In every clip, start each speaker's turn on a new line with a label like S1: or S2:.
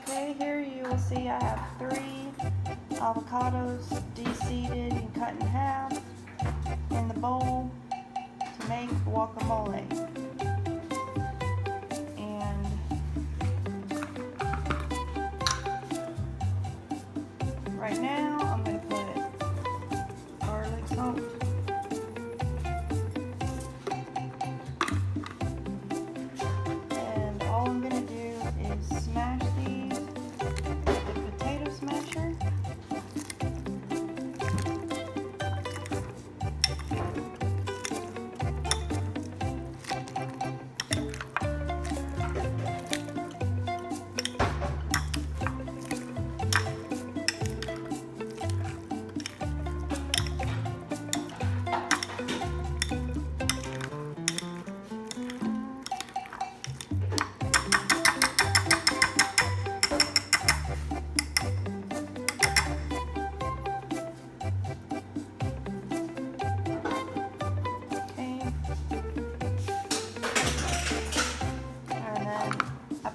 S1: Okay, here you will see I have 3 avocados de-seeded and cut in half in the bowl to make guacamole. And right now I'm going to put garlic salt, and all I'm going to do is smash these with the potato smasher.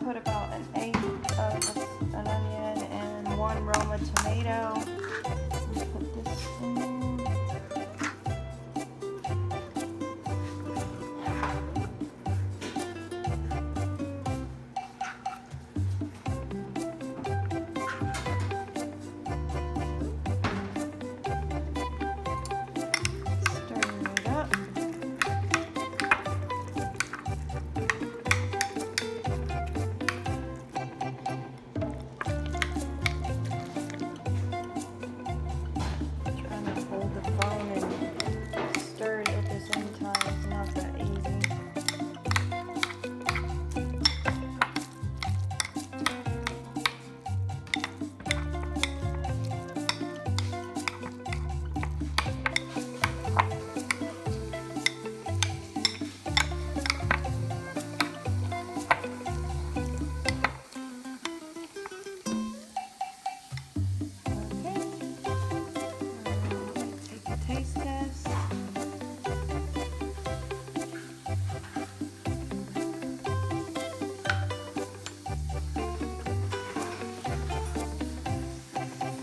S1: Put about 1/8 of an onion and 1 Roma tomato. Put this in there. Stir it up. Taste test. I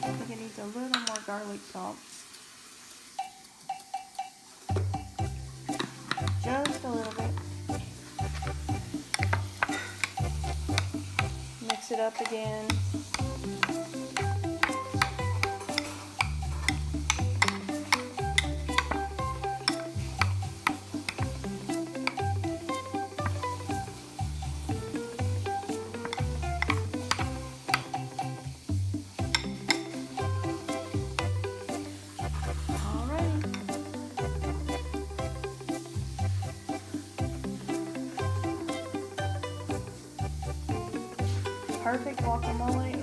S1: think it needs a little more garlic salt. Just a little bit. Mix it up again. Perfect guacamole